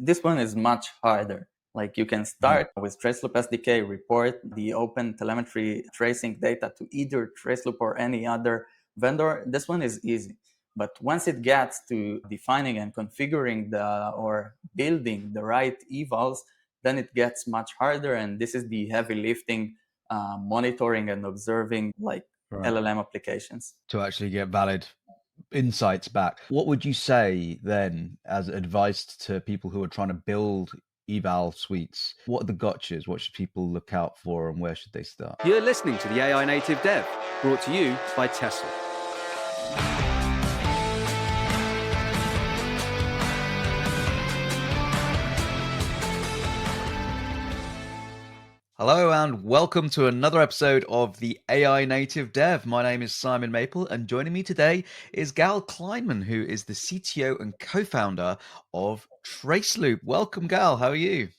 This one is much harder. Like you can start with Traceloop SDK, report the open telemetry tracing data to either Traceloop or any other vendor. This one is easy. But once it gets to defining and configuring or building the right evals, then it gets much harder. And this is the heavy lifting, monitoring and observing like LLM applications. To actually get valid insights back. What would you say then as advice to people who are trying to build eval suites? What are the gotchas? What should people look out for and where should they start? You're listening to the AI Native Dev, brought to you by Tesla. Hello and welcome to another episode of the AI Native Dev. My name is Simon Maple and joining me today is Gal Kleinman, who is the CTO and co-founder of Traceloop. Welcome, Gal. How are you?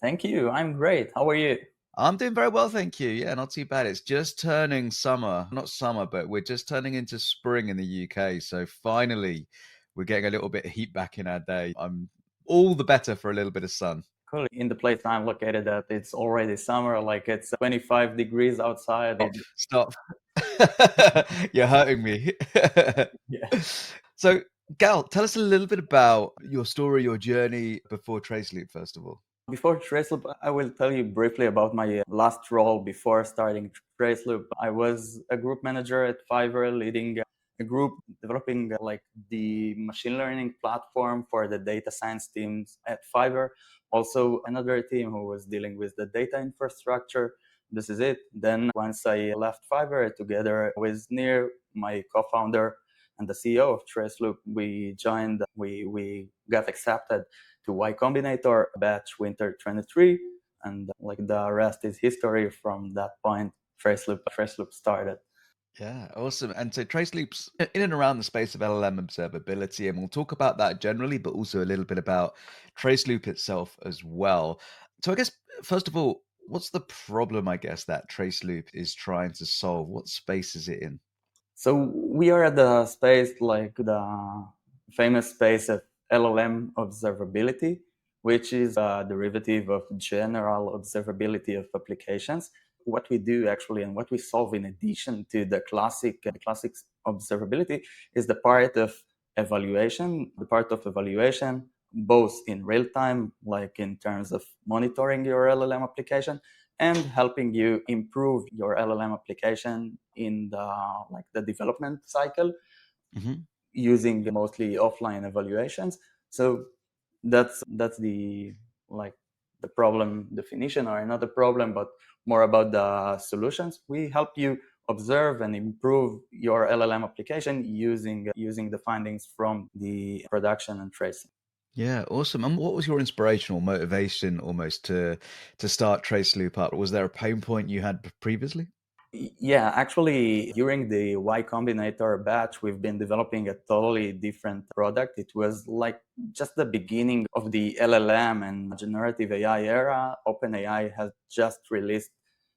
Thank you. I'm great. How are you? I'm doing very well, thank you. Yeah, not too bad. It's just turning summer. Not summer, but we're just turning into spring in the UK. So finally, we're getting a little bit of heat back in our day. I'm all the better for a little bit of sun. Cool. In the place I'm located at, it's already summer, like it's 25 degrees outside. Stop. You're hurting me. Yeah. So, Gal, tell us a little bit about your story, your journey before Traceloop, first of all. Before Traceloop, I will tell you briefly about my last role before starting Traceloop. I was a group manager at Fiverr, leading a group developing like the machine learning platform for the data science teams at Fiverr. Also, another team who was dealing with the data infrastructure. This is it. Then once I left Fiverr, together with Nir, my co-founder and the CEO of Traceloop, we got accepted to Y Combinator batch winter 23, and like the rest is history. From that point, Traceloop started. Yeah, awesome. And so Traceloop's in and around the space of LLM observability, and we'll talk about that generally, but also a little bit about Traceloop itself as well. So I guess, first of all, what's the problem, I guess, that Traceloop is trying to solve? What space is it in? So we are at the space, like the famous space of LLM observability, which is a derivative of general observability of applications. What we do actually and what we solve in addition to the classic observability is the part of evaluation, both in real time, like in terms of monitoring your LLM application, and helping you improve your LLM application in the development cycle, using mostly offline evaluations. So that's the the problem definition, or another problem, but more about the solutions. We help you observe and improve your LLM application using the findings from the production and tracing. Yeah, awesome. And what was your inspirational motivation almost to start Traceloop up? Was there a pain point you had previously? Yeah, actually, during the Y Combinator batch, we've been developing a totally different product. It was like just the beginning of the LLM and generative AI era. OpenAI has just released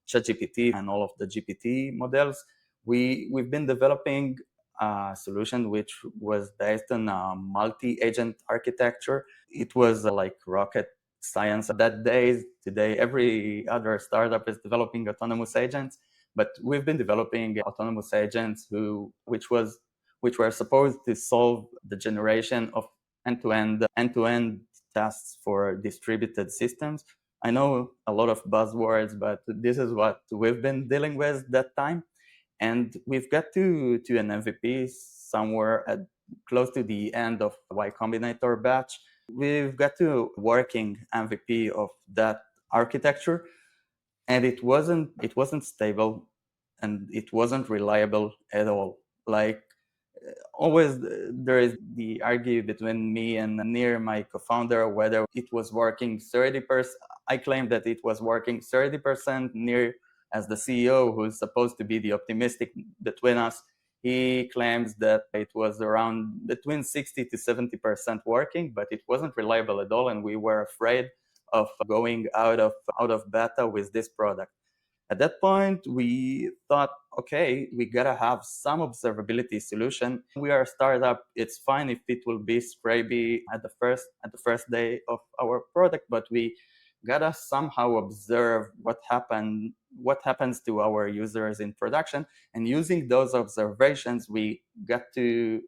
ChatGPT and all of the GPT models. We've been developing a solution which was based on a multi-agent architecture. It was like rocket science that days. Today, every other startup is developing autonomous agents. But we've been developing autonomous agents which were supposed to solve the generation of end-to-end tasks for distributed systems. I know a lot of buzzwords, but this is what we've been dealing with that time. And we've got to an MVP somewhere at close to the end of Y Combinator batch. We've got to working MVP of that architecture, and it wasn't stable, and it wasn't reliable at all. Like always, there is the argue between me and Nir, my co-founder, whether it was working 30%. I claim that it was working 30%. Nir, as the CEO, who's supposed to be the optimistic between us, he claims that it was around between 60 to 70% working, but it wasn't reliable at all, and we were afraid of going out of beta with this product. At that point, we thought, okay, we gotta have some observability solution. We are a startup. It's fine if it will be scrappy at the first day of our product, but we gotta somehow observe what happens to our users in production. And using those observations, we have to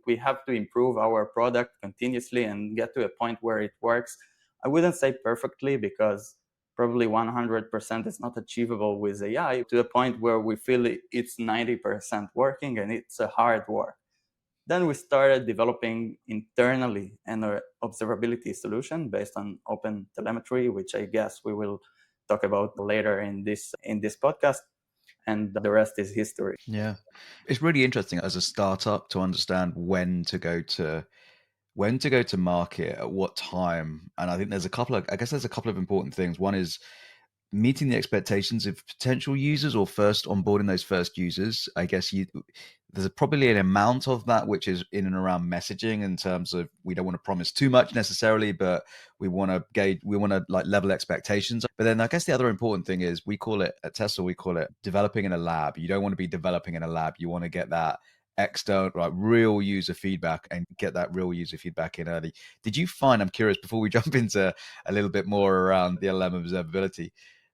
improve our product continuously and get to a point where it works. I wouldn't say perfectly, because probably 100% is not achievable with AI, to a point where we feel it's 90% working, and it's a hard work. Then we started developing internally an observability solution based on Open Telemetry, which I guess we will talk about later in this podcast. And the rest is history. Yeah. It's really interesting as a startup to understand when to go to market at what time. And I think there's a couple of important things. One is meeting the expectations of potential users, or first onboarding those first users. I guess there's probably an amount of that which is in and around messaging, in terms of we don't want to promise too much necessarily, but we want to like level expectations. But then I guess the other important thing is, we call it at Tesla, we call it developing in a lab. You don't want to be developing in a lab. You want to get that external, like real user feedback, and get that real user feedback in early. Did you find, I'm curious, before we jump into a little bit more around the LLM observability,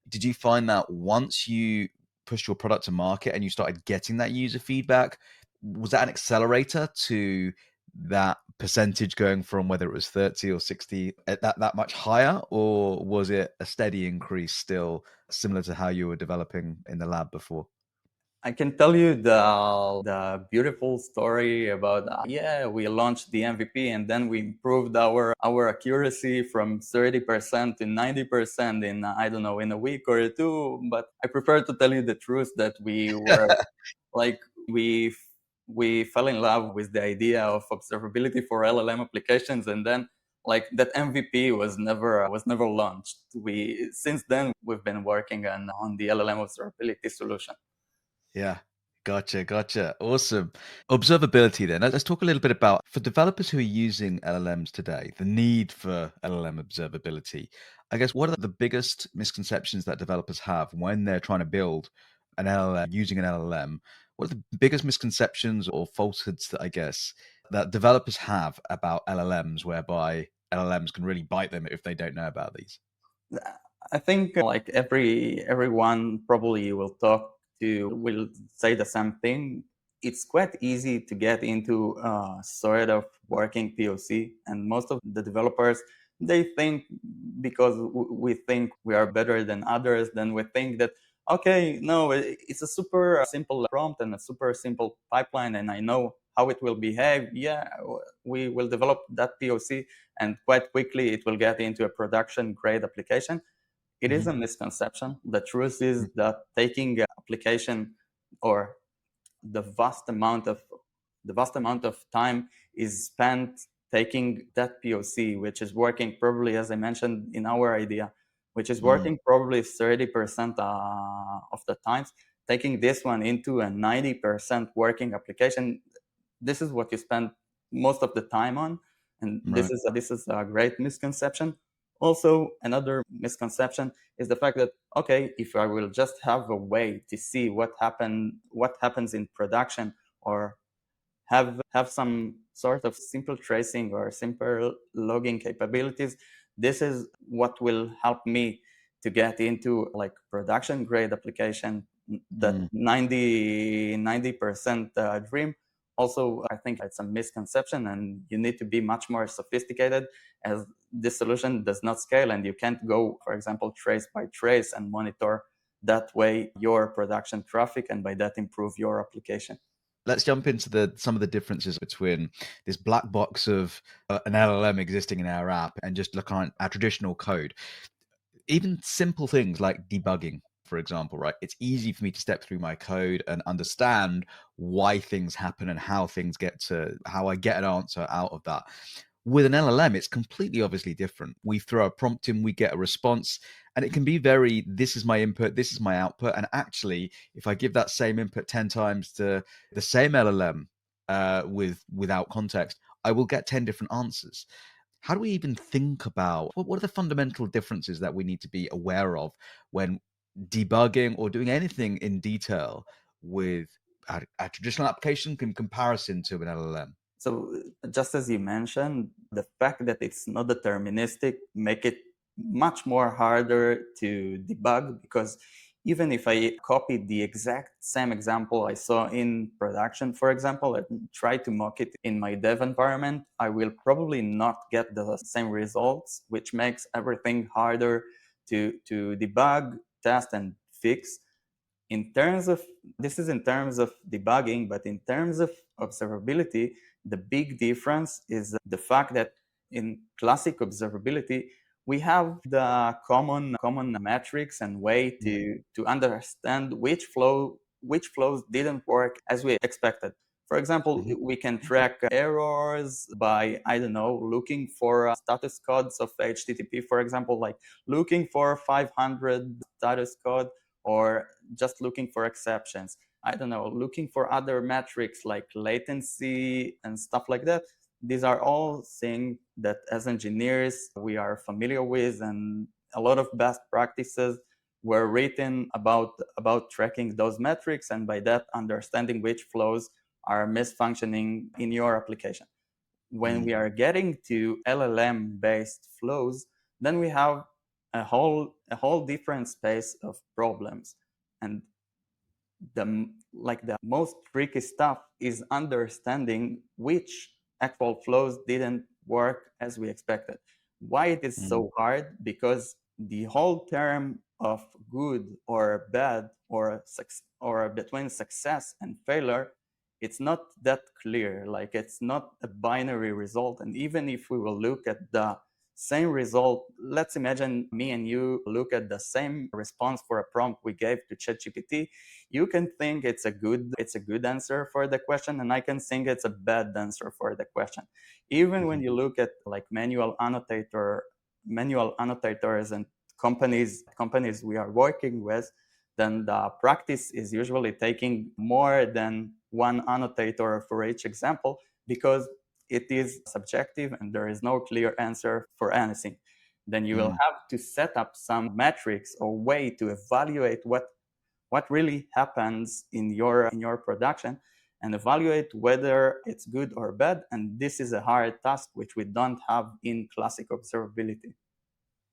did you find that once you pushed your product to market and you started getting that user feedback, was that an accelerator to that percentage going from, whether it was 30 or 60, at that much higher, or was it a steady increase still, similar to how you were developing in the lab before? I can tell you the beautiful story about we launched the MVP, and then we improved our accuracy from 30% to 90% in I don't know, in a week or two. But I prefer to tell you the truth, that we were like we fell in love with the idea of observability for LLM applications, and then like that MVP was never launched. Since then we've been working on the LLM observability solution. Yeah. Gotcha. Awesome. Observability then. Let's talk a little bit about, for developers who are using LLMs today, the need for LLM observability. I guess, what are the biggest misconceptions that developers have when they're trying to build an LLM, using an LLM? What are the biggest misconceptions or falsehoods that, I guess, that developers have about LLMs, whereby LLMs can really bite them if they don't know about these? I think like everyone probably will say the same thing. It's quite easy to get into sort of working POC, and most of the developers, they think, because we think we are better than others, then we think that, okay, no, it's a super simple prompt and a super simple pipeline, and I know how it will behave. Yeah, we will develop that POC, and quite quickly it will get into a production grade application. It is a misconception. The truth is that taking application, or the vast amount of time is spent taking that POC, which is working probably, as I mentioned in our idea, which is Mm, working probably 30% of the times, taking this one into a 90% working application. This is what you spend most of the time on, and right. this is a great misconception. Also, another misconception is the fact that, okay, if I will just have a way to see what happens in production, or have some sort of simple tracing or simple logging capabilities, this is what will help me to get into like production grade application, that Mm. 90% dream. Also, I think it's a misconception, and you need to be much more sophisticated, as this solution does not scale, and you can't go, for example, trace by trace and monitor that way your production traffic, and by that improve your application. Let's jump into some of the differences between this black box of an LLM existing in our app, and just look on our traditional code. Even simple things like debugging, for example, right? It's easy for me to step through my code and understand why things happen, and how I get an answer out of that. With an LLM, it's completely obviously different. We throw a prompt in, we get a response, and it can be very, this is my input, this is my output. And actually, if I give that same input 10 times to the same LLM without context, I will get 10 different answers. How do we even think about, what are the fundamental differences that we need to be aware of when debugging or doing anything in detail with a traditional application in comparison to an LLM? So just as you mentioned, the fact that it's not deterministic make it much more harder to debug, because even if I copy the exact same example I saw in production, for example, and try to mock it in my dev environment, I will probably not get the same results, which makes everything harder to debug, test, and fix. In terms of this is in terms of debugging, but in terms of observability, the big difference is the fact that in classic observability we have the common metrics and way to understand which flows didn't work as we expected. For example, Mhm. we can track errors by, I don't know, looking for status codes of HTTP, for example, like looking for 500 status code, or just looking for exceptions. I don't know, looking for other metrics like latency and stuff like that. These are all things that as engineers we are familiar with, and a lot of best practices were written about tracking those metrics, and by that understanding which flows are misfunctioning in your application. When we are getting to LLM based flows, then we have a whole different space of problems. And the most tricky stuff is understanding which actual flows didn't work as we expected. Why it is so hard? Because the whole term of good or bad, or between success and failure, it's not that clear. Like, it's not a binary result. And even if we will look at the same result, let's imagine me and you look at the same response for a prompt we gave to ChatGPT. You can think it's a good answer for the question, and I can think it's a bad answer for the question. Even when you look at like manual annotators and companies we are working with, then the practice is usually taking more than one annotator for each example, because it is subjective and there is no clear answer for anything. Then you will have to set up some metrics or way to evaluate what really happens in your production, and evaluate whether it's good or bad. And this is a hard task which we don't have in classic observability.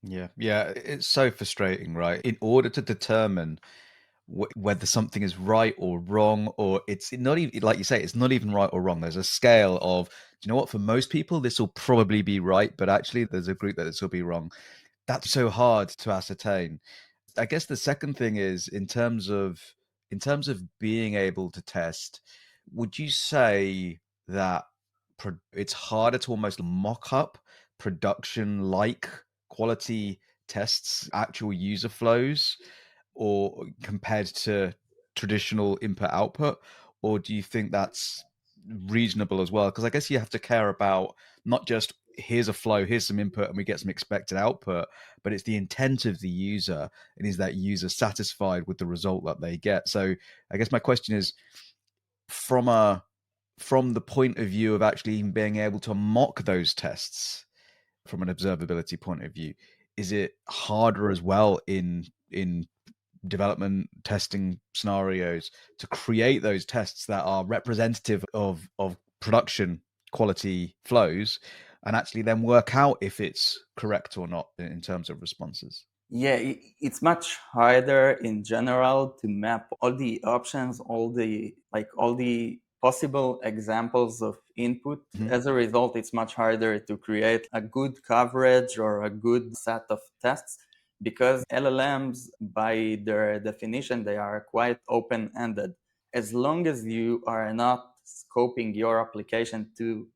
Yeah, yeah, it's so frustrating, right? In order to determine whether something is right or wrong, or it's not even, like you say, it's not even right or wrong. There's a scale of, do you know what? For most people, this will probably be right, but actually, there's a group that this will be wrong. That's so hard to ascertain. I guess the second thing is in terms of being able to test, would you say that it's harder to almost mock up production like quality tests, actual user flows, or compared to traditional input output? Or do you think that's reasonable as well? Because I guess you have to care about not just here's a flow, here's some input, and we get some expected output, but it's the intent of the user, and is that user satisfied with the result that they get? So I guess my question is, from a from the point of view of actually even being able to mock those tests from an observability point of view, is it harder as well in development testing scenarios to create those tests that are representative of production quality flows, and actually then work out if it's correct or not in terms of responses? Yeah, it's much harder in general to map all the options, all the possible examples of input. Mhm. As a result, it's much harder to create a good coverage or a good set of tests, because LLMs, by their definition, they are quite open-ended. As long as you are not scoping your application to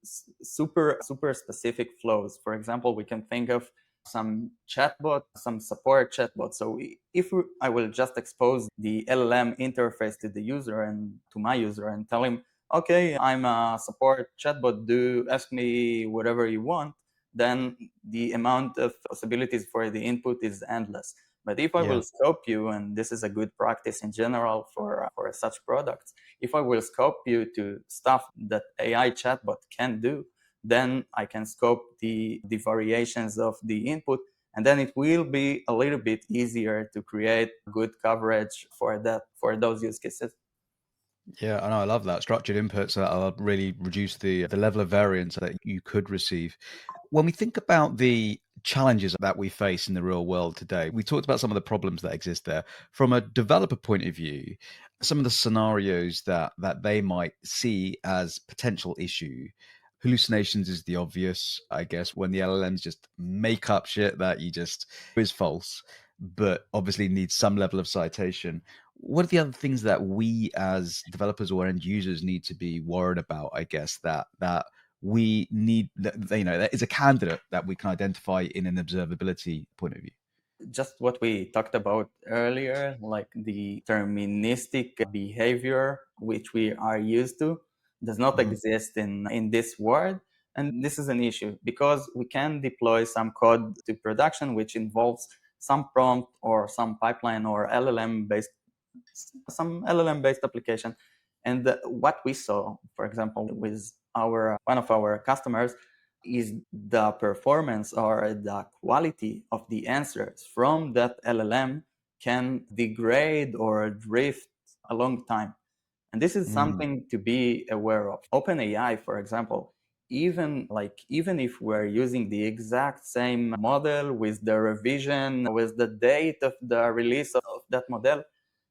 super specific flows. For example, we can think of some chatbot, some support chatbot. So if I will just expose the LLM interface to the user and to my user and tell him, okay, I'm a support chatbot, do ask me whatever you want, then the amount of possibilities for the input is endless. But if I Yeah. will scope you, and this is a good practice in general for such products, if I will scope you to stuff that AI chatbot can do, then I can scope the variations of the input And then it will be a little bit easier to create good coverage for those use cases. Yeah, I know. I love that. Structured inputs that'll really reduce the level of variance that you could receive. When we think about the challenges that we face in the real world today, we talked about some of the problems that exist there. From a developer point of view, some of the scenarios that they might see as potential issue. Hallucinations is the obvious, I guess, when the LLMs just make up shit that you just is false, but obviously needs some level of citation. What are the other things that we as developers or end users need to be worried about, I guess, that we need, that, that is a candidate that we can identify in an observability point of view? Just what we talked about earlier, like the deterministic behavior which we are used to, does not exist in this world. And this is an issue because we can deploy some code to production which involves some prompt or some pipeline or some LLM based application. And what we saw, for example, with our one of our customers, is the performance or the quality of the answers from that LLM can degrade or drift a long time. And this is something to be aware of. OpenAI, for example, even if we're using the exact same model with the revision, with the date of the release of that model,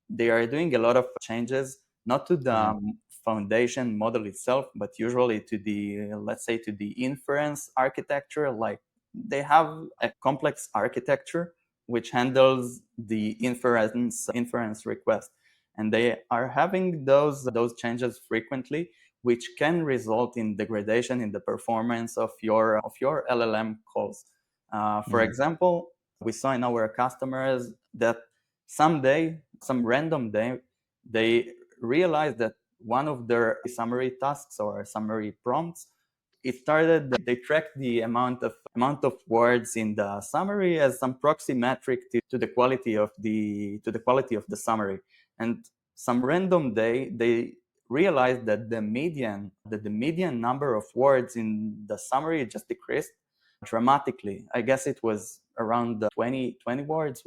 they are doing a lot of changes, not to the foundation model itself, but usually to the, let's say, to the inference architecture. Like they have a complex architecture which handles the inference request. And they are having those changes frequently, which can result in degradation in the performance of your LLM calls. For example, we saw in our customers that someday, some random day, they realized that one of their summary tasks or summary prompts, they tracked the amount of words in the summary as some proxy metric to the quality of the summary. And some random day they realized that the median number of words in the summary just decreased dramatically. I guess it was around 20 words,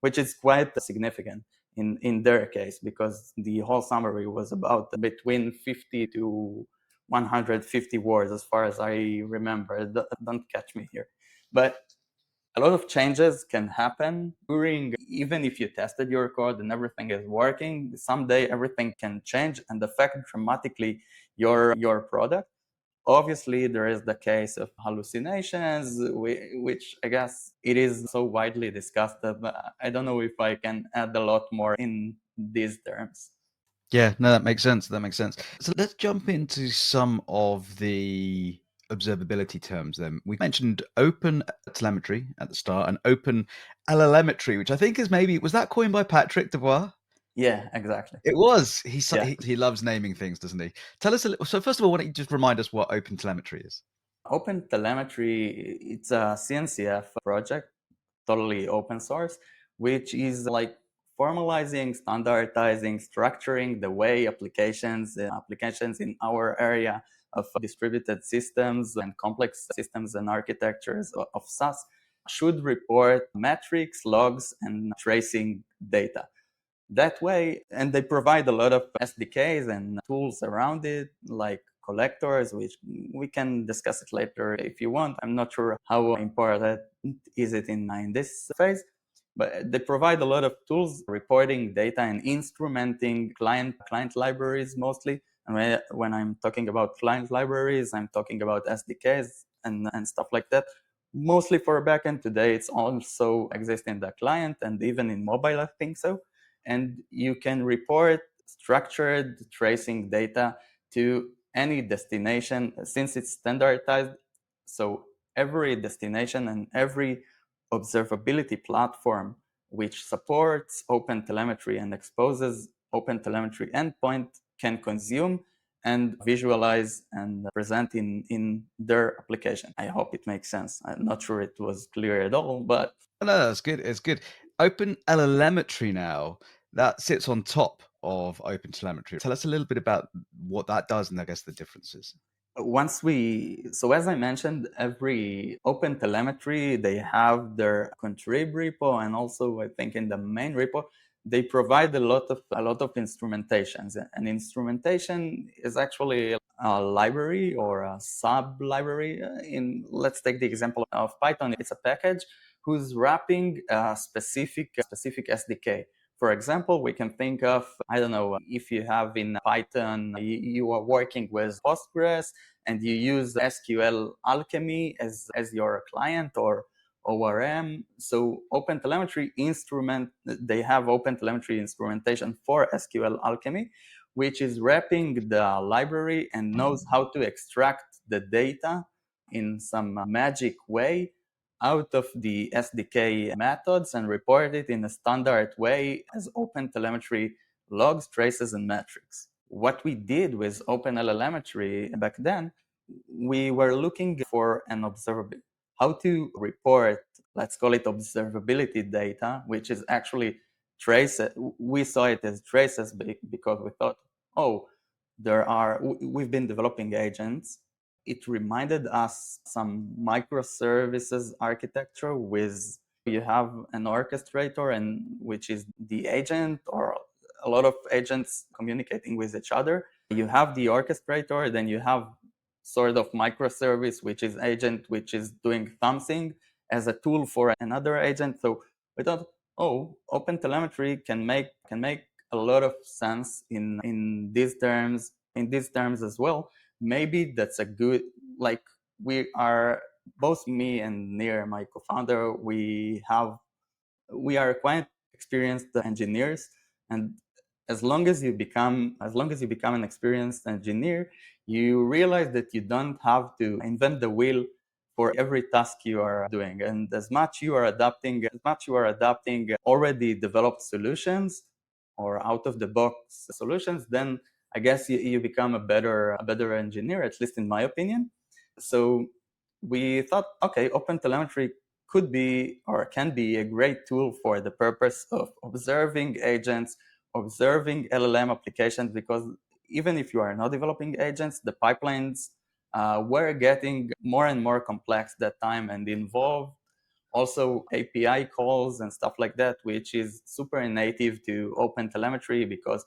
which is quite significant in their case, because the whole summary was about between 50 to 150 words, as far as I remember. Don't catch me here. But a lot of changes can happen during, even if you tested your code and everything is working, someday everything can change and affect dramatically your product. Obviously, there is the case of hallucinations, which I guess it is so widely discussed that I don't know if I can add a lot more in these terms. Yeah, no, that makes sense. That makes sense. So let's jump into some of the observability terms then. We mentioned Open Telemetry at the start and Open LLMetry, which I think is was that coined by Patrick Dubois? Yeah, exactly. It was. Yeah. He loves naming things, doesn't he? Tell us a little. So first of all, why don't you just remind us what Open Telemetry is? Open Telemetry, it's a CNCF project, totally open source, which is like formalizing, standardizing, structuring the way applications in our area of distributed systems and complex systems and architectures of SaaS should report metrics, logs, and tracing data. That way, and they provide a lot of SDKs and tools around it, like collectors, which we can discuss it later if you want. I'm not sure how important is it in this phase, but they provide a lot of tools reporting data and instrumenting client libraries mostly. And when I'm talking about client libraries, I'm talking about SDKs and stuff like that. Mostly for backend today, it's also exists in the client and even in mobile, I think so. And you can report structured tracing data to any destination since it's standardized. So every destination and every observability platform which supports OpenTelemetry and exposes OpenTelemetry endpoint can consume and visualize and present in their application. I hope it makes sense. I'm not sure it was clear at all, but No, that's good. It's good. Open LLMetry now that sits on top of Open Telemetry. Tell us a little bit about what that does and I guess the differences. As I mentioned, every Open Telemetry, they have their contrib repo, and also I think in the main repo, they provide a lot of instrumentations. And instrumentation is actually a library or a sub library. Let's take the example of Python. It's a package who's wrapping a specific SDK. For example, we can think of, I don't know, if you have in Python, you are working with Postgres and you use SQL Alchemy as your client or ORM. So OpenTelemetry they have OpenTelemetry instrumentation for SQL Alchemy, which is wrapping the library and knows how to extract the data in some magic way out of the SDK methods and report it in a standard way as OpenTelemetry logs, traces, and metrics. What we did with Open LLMetry back then, we were looking for an observability, how to report, let's call it observability data, which is actually traces. We saw it as traces because we thought, oh, we've been developing agents. It reminded us some microservices architecture with you have an orchestrator and which is the agent or a lot of agents communicating with each other. You have the orchestrator, then you have sort of microservice, which is agent, which is doing something as a tool for another agent. So we thought, oh, Open Telemetry can make a lot of sense in these terms as well. Maybe that's a good, like, we are both, me and Nir, my co-founder, we are quite experienced engineers, and as long as you become an experienced engineer, you realize that you don't have to invent the wheel for every task you are doing. And as much you are adapting already developed solutions or out of the box solutions, then I guess you become a better engineer, at least in my opinion. So we thought, okay, Open Telemetry could be or can be a great tool for the purpose of observing agents, observing LLM applications, because even if you are not developing agents, the pipelines were getting more and more complex that time and involve also API calls and stuff like that, which is super native to Open Telemetry because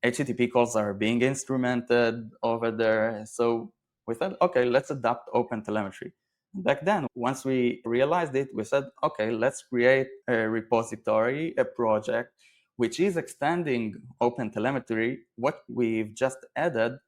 HTTP calls are being instrumented over there. So we thought, okay, let's adopt Open Telemetry. Back then, once we realized it, we said, okay, let's create a repository, a project, which is extending Open Telemetry. What we've just added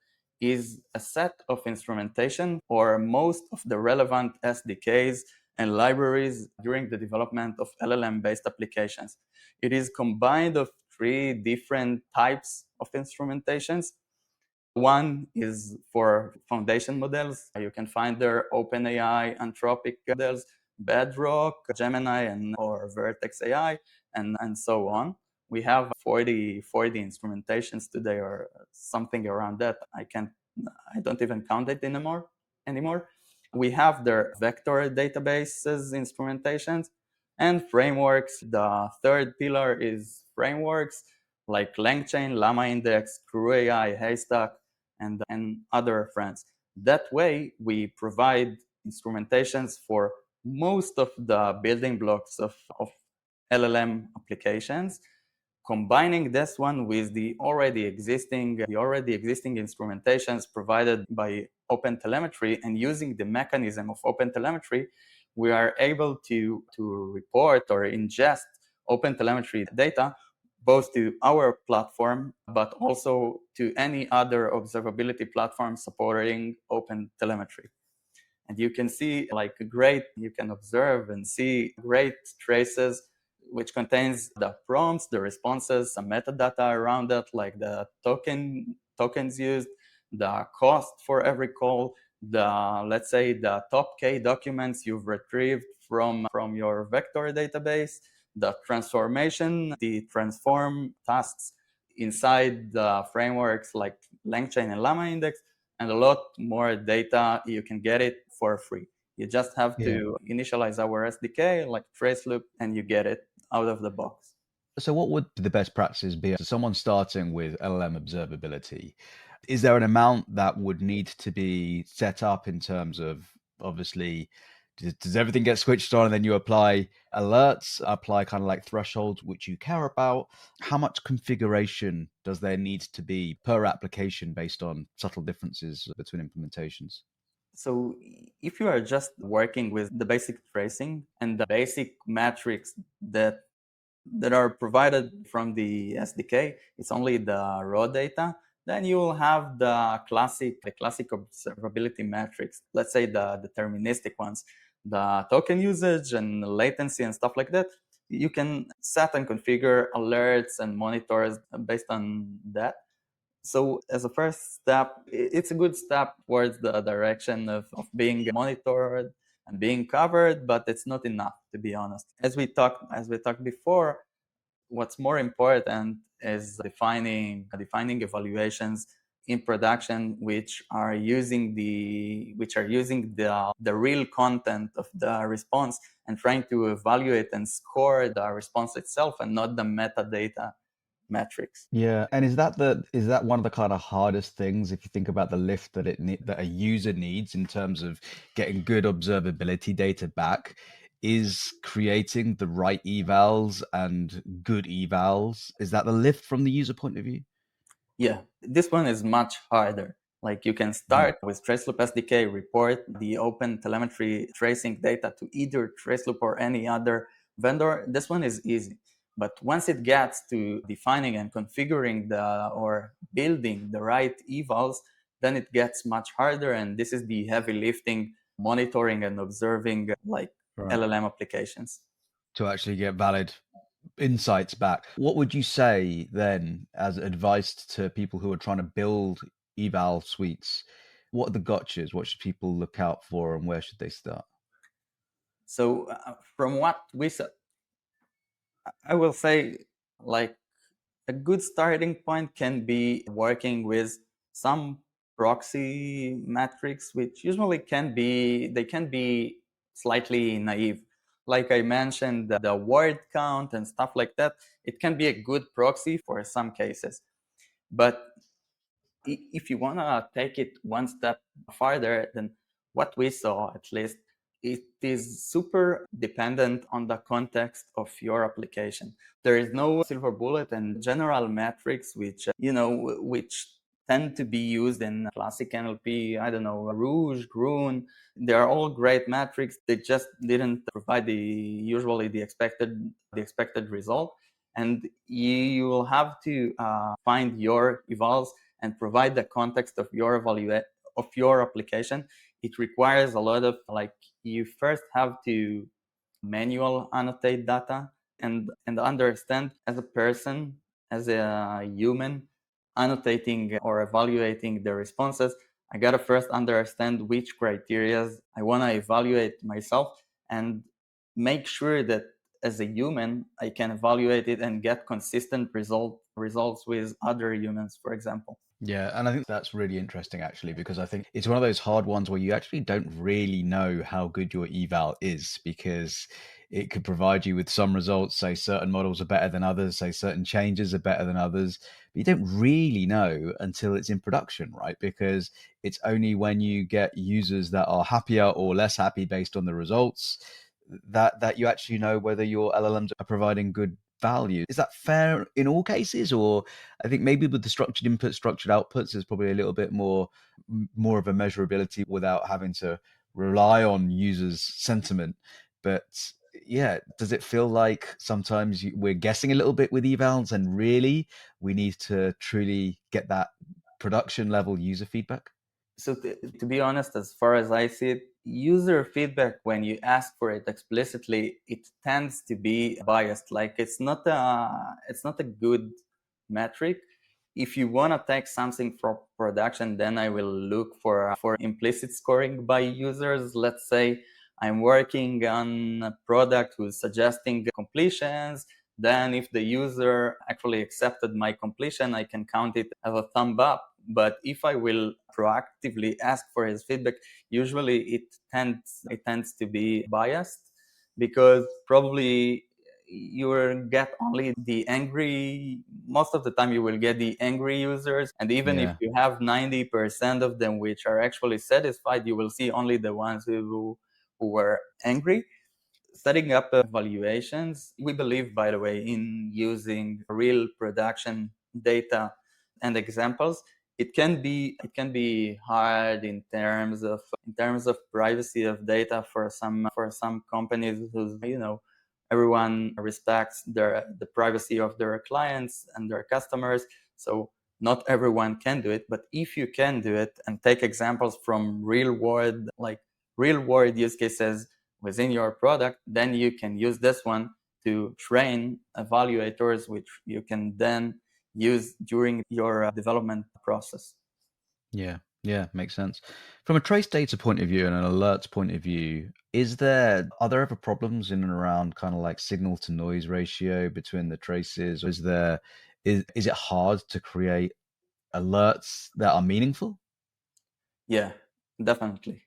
is a set of instrumentation for most of the relevant SDKs and libraries during the development of LLM-based applications. It is combined of three different types of instrumentations. One is for foundation models. You can find there OpenAI, Anthropic models, Bedrock, Gemini, or Vertex AI, and so on. We have 40 instrumentations today or something around that. I don't even count it anymore. We have their vector databases instrumentations and frameworks. The third pillar is frameworks like LangChain, Llama Index, CrewAI, Haystack, and other friends. That way, we provide instrumentations for most of the building blocks of LLM applications, combining this one with the already existing instrumentations provided by OpenTelemetry, and using the mechanism of OpenTelemetry, we are able to report or ingest OpenTelemetry data both to our platform, but also to any other observability platform supporting OpenTelemetry. And you can see you can observe and see great traces, which contains the prompts, the responses, some metadata around it, like the tokens used, the cost for every call, let's say the top K documents you've retrieved from your vector database, the transformation, the transform tasks inside the frameworks like LangChain and Llama Index, and a lot more data. You can get it for free. You just have to initialize our SDK like Traceloop, and you get it out of the box. So what would the best practices be? So someone starting with LLM observability, Is there an amount that would need to be set up in terms of, obviously, does everything get switched on and then you apply alerts, apply kind of like thresholds which you care about? How much configuration does there need to be per application based on subtle differences between implementations? So if you are just working with the basic tracing and the basic metrics that are provided from the SDK, it's only the raw data, then you will have the classic observability metrics, let's say the deterministic ones, the token usage and latency and stuff like that. You can set and configure alerts and monitors based on that. So as a first step, it's a good step towards the direction of being monitored and being covered, but it's not enough, to be honest. As we talked before, what's more important is defining evaluations in production which are using the real content of the response and trying to evaluate and score the response itself and not the metadata metrics. Yeah, and is that one of the kind of hardest things if you think about the lift that a user needs in terms of getting good observability data back, is creating the right evals and good evals? Is that the lift from the user point of view? Yeah, this one is much harder. Like you can start with Traceloop SDK, report the open telemetry tracing data to either Traceloop or any other vendor. This one is easy. But once it gets to defining and configuring or building the right evals, then it gets much harder. And this is the heavy lifting, monitoring and observing like Right. LLM applications. To actually get valid insights back. What would you say then as advice to people who are trying to build eval suites? What are the gotchas? What should people look out for and where should they start? So from what we saw, I will say like a good starting point can be working with some proxy metrics, which usually can be slightly naive. Like I mentioned, the word count and stuff like that, it can be a good proxy for some cases. But if you want to take it one step farther, then what we saw, at least, it is super dependent on the context of your application. There is no silver bullet and general metrics which tend to be used in classic NLP. I don't know, Rouge, Grun. They are all great metrics. They just didn't provide the expected result. And you will have to find your evals and provide the context of your application. It requires a lot of you first have to manual annotate data and understand as a person, as a human, annotating or evaluating the responses. I gotta first understand which criteria I want to evaluate myself and make sure that as a human I can evaluate it and get consistent results with other humans, for example. Yeah, and I think that's really interesting actually, because I think it's one of those hard ones where you actually don't really know how good your eval is, because it could provide you with some results, say certain models are better than others, say certain changes are better than others, but you don't really know until it's in production, right? Because it's only when you get users that are happier or less happy based on the results that you actually know whether your LLMs are providing good value. Is that fair in all cases, or I think maybe with the structured inputs, structured outputs, there's probably a little bit more of a measurability without having to rely on users' sentiment. But yeah, does it feel like sometimes we're guessing a little bit with evals, and really we need to truly get that production level user feedback? So to be honest, as far as I see it, user feedback, when you ask for it explicitly, it tends to be biased. Like it's not a good metric. If you want to take something from production, then I will look for implicit scoring by users. Let's say I'm working on a product who's suggesting completions. Then if the user actually accepted my completion, I can count it as a thumb up. But if I will proactively ask for his feedback, usually it tends to be biased, because probably you will get only the angry, most of the time you will get the angry users. And even if Yeah. you have 90% of them which are actually satisfied, you will see only the ones who were angry. Setting up evaluations, we believe, by the way, in using real production data and examples. It can be hard in terms of privacy of data for some companies whose, everyone respects the privacy of their clients and their customers. So not everyone can do it, but if you can do it and take examples from real world use cases within your product, then you can use this one to train evaluators, which you can then use during your development process. Yeah. Yeah, makes sense. From a trace data point of view and an alerts point of view, are there ever problems in and around kind of like signal to noise ratio between the traces? Is it hard to create alerts that are meaningful? Yeah, definitely.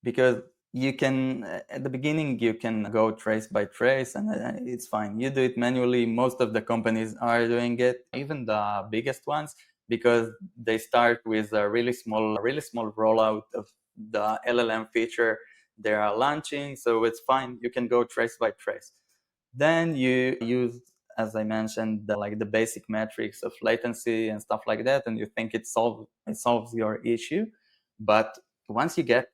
Because you can, at the beginning, you can go trace by trace and it's fine. You do it manually. Most of the companies are doing it, even the biggest ones, because they start with a really small rollout of the LLM feature they are launching. So it's fine. You can go trace by trace. Then you use, as I mentioned, the basic metrics of latency and stuff like that, and you think it solves your issue. But once you get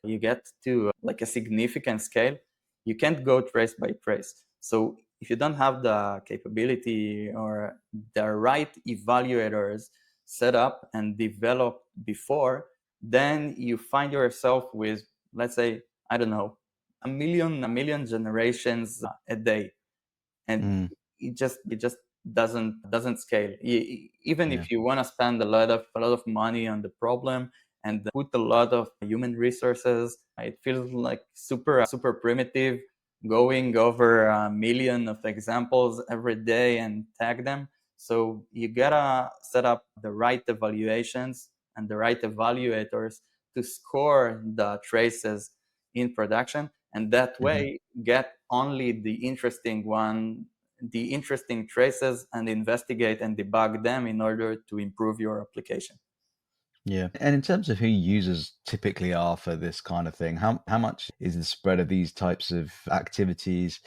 to like a significant scale, you can't go trace by trace. So if you don't have the capability or the right evaluators set up and developed before, then you find yourself with, let's say, I don't know, a million generations a day, and Mm, it just doesn't scale. Even yeah. if you want to spend a lot of money on the problem and put a lot of human resources, it feels like super primitive, going over a million of examples every day and tag them. So you gotta set up the right evaluations and the right evaluators to score the traces in production, and that Hmm. way get only the interesting traces, and investigate and debug them in order to improve your application. Yeah. And in terms of who users typically are for this kind of thing, how much is the spread of these types of activities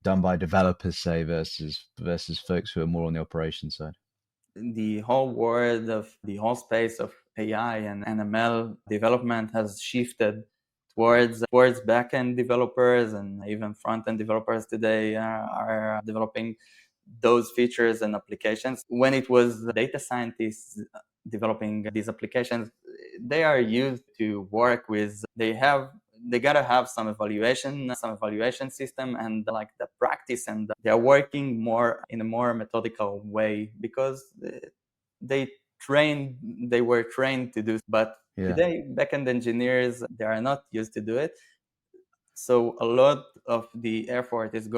done by developers, say, versus folks who are more on the operation side? The whole space of AI and ML development has shifted towards backend developers, and even front-end developers today are developing those features and applications. When it was data scientists developing these applications, they are used to work with. They gotta have some evaluation system and like the practice, and they are working more in a more methodical way because they they were trained to do. But Yeah. today, backend engineers, they are not used to do it. So a lot of the effort is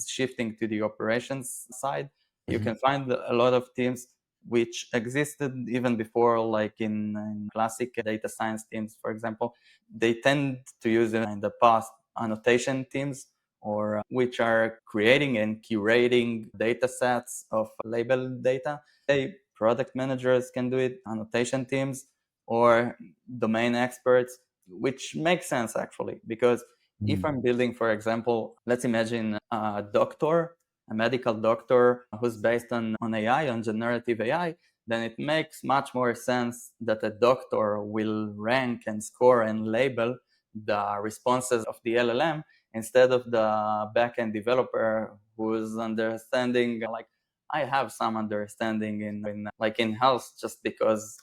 shifting to the operations side. You Hmm. can find a lot of teams which existed even before, like in classic data science teams, for example. They tend to use in the past annotation teams, or which are creating and curating data sets of labeled data. Product managers can do it, annotation teams, or domain experts, which makes sense actually, because if Mm. I'm building, for example, let's imagine a medical doctor who's based on AI, on generative AI, then it makes much more sense that a doctor will rank and score and label the responses of the LLM instead of the backend developer who's understanding, like I have some understanding in health, just because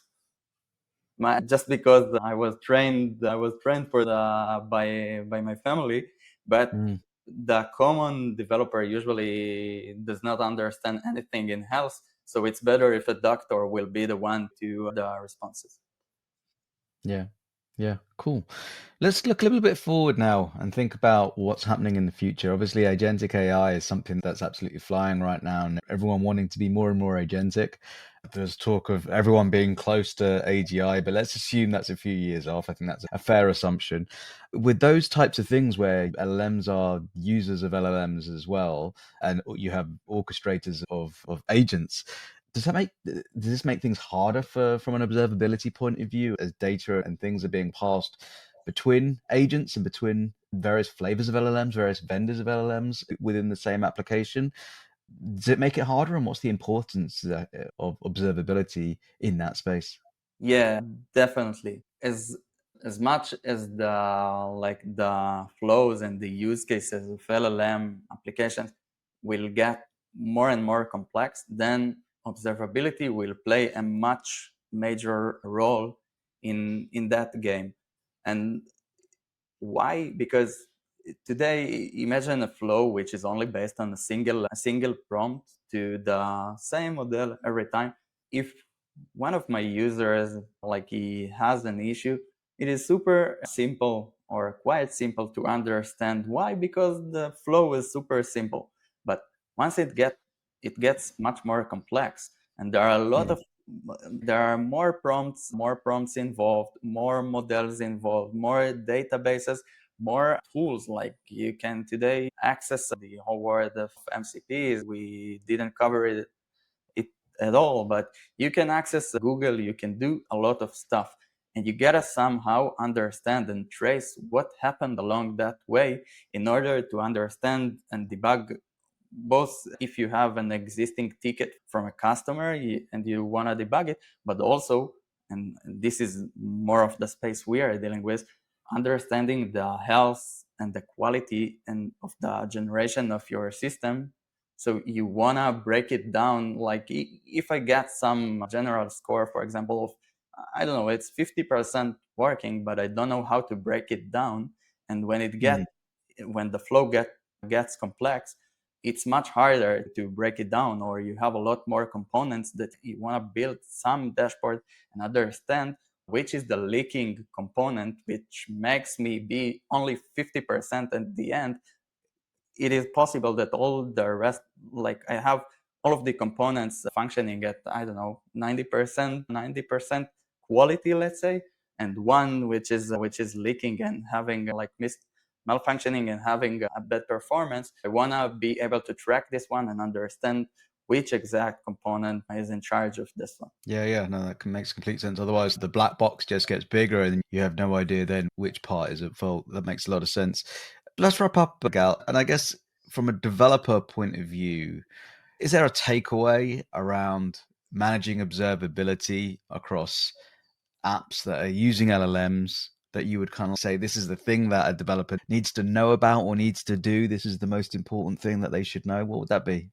I was trained for the by my family. But Mm. the common developer usually does not understand anything in health, so it's better if a doctor will be the one to the responses. Yeah. Yeah, cool. Let's look a little bit forward now and think about what's happening in the future. Obviously, agentic AI is something that's absolutely flying right now, and everyone wanting to be more and more agentic. There's talk of everyone being close to AGI, but let's assume that's a few years off. I think that's a fair assumption. With those types of things where LLMs are users of LLMs as well, and you have orchestrators of agents, does this make things harder from an observability point of view as data and things are being passed between agents and between various flavors of LLMs, various vendors of LLMs within the same application? Does it make it harder, and what's the importance of observability in that space? Yeah, definitely. As much as the flows and the use cases of LLM applications will get more and more complex, then observability will play a much major role in that game. And why? Because today, imagine a flow which is only based on a single prompt to the same model every time. If one of my users he has an issue, it is super simple or quite simple to understand why, because the flow is super simple. But once it gets much more complex, and there are a lot Mm. of there are more prompts involved, more models involved, more databases, more tools. Like you can today access the whole world of MCPs. We didn't cover it at all, but you can access Google, you can do a lot of stuff. And you gotta somehow understand and trace what happened along that way in order to understand and debug, both if you have an existing ticket from a customer and you want to debug it, but also, and this is more of the space we are dealing with, understanding the health and the quality and of the generation of your system. So you want to break it down. Like if I get some general score, for example, of, I don't know, it's 50% working, but I don't know how to break it down. And when the flow gets complex, it's much harder to break it down, or you have a lot more components that you want to build some dashboard and understand which is the leaking component, which makes me be only 50% at the end. It is possible that all the rest, like I have all of the components functioning at, I don't know, 90% quality, let's say, and one which is leaking and having malfunctioning and having a bad performance. I want to be able to track this one and understand which exact component is in charge of this one. Yeah, no, that makes complete sense. Otherwise, the black box just gets bigger, and you have no idea then which part is at fault. That makes a lot of sense. Let's wrap up, Gal. And I guess from a developer point of view, is there a takeaway around managing observability across apps that are using LLMs that you would kind of say this is the thing that a developer needs to know about or needs to do? This is the most important thing that they should know. What would that be?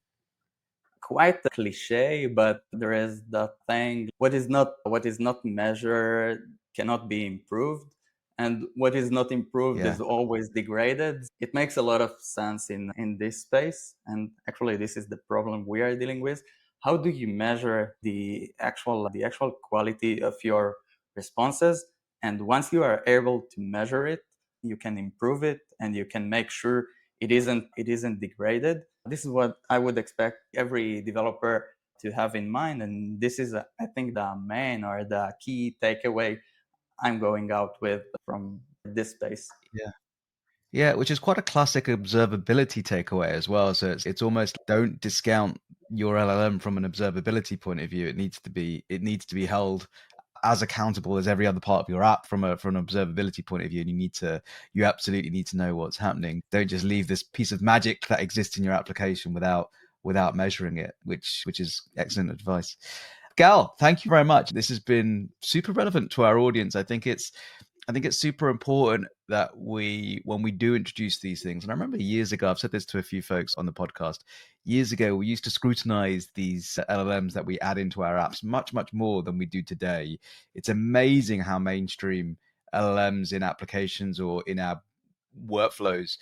Quite a cliche, but there is that thing: what is not measured cannot be improved, and what is not improved Yeah. is always degraded. It makes a lot of sense in this space, and actually this is the problem we are dealing with. How do you measure the actual quality of your responses? And once you are able to measure it, you can improve it, and you can make sure it isn't degraded. This is what I would expect every developer to have in mind, and this is, I think, the main or the key takeaway I'm going out with from this space. Yeah. Yeah, which is quite a classic observability takeaway as well. So it's almost don't discount your LLM from an observability point of view. It needs to be held as accountable as every other part of your app from an observability point of view. And you absolutely need to know what's happening. Don't just leave this piece of magic that exists in your application without measuring it, which is excellent advice. Gal, thank you very much. This has been super relevant to our audience. I think it's super important that when we do introduce these things, and I remember years ago, I've said this to a few folks on the podcast, years ago, we used to scrutinize these LLMs that we add into our apps much, much more than we do today. It's amazing how mainstream LLMs in applications or in our workflows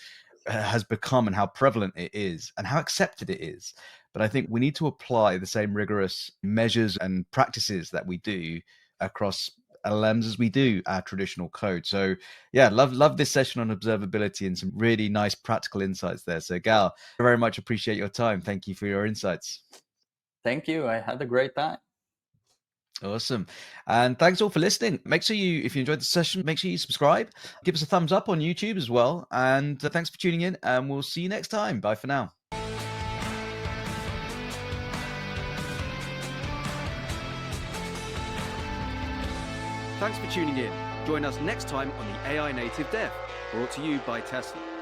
has become, and how prevalent it is and how accepted it is. But I think we need to apply the same rigorous measures and practices that we do across LLMs as we do our traditional code. So yeah, love this session on observability and some really nice practical insights there. So Gal, I very much appreciate your time. Thank you for your insights. Thank you. I had a great time. Awesome. And thanks all for listening. Make sure you, if you enjoyed the session, make sure you subscribe, give us a thumbs up on YouTube as well. And thanks for tuning in, and we'll see you next time. Bye for now. Thanks for tuning in. Join us next time on the AI Native Dev, brought to you by Tesla.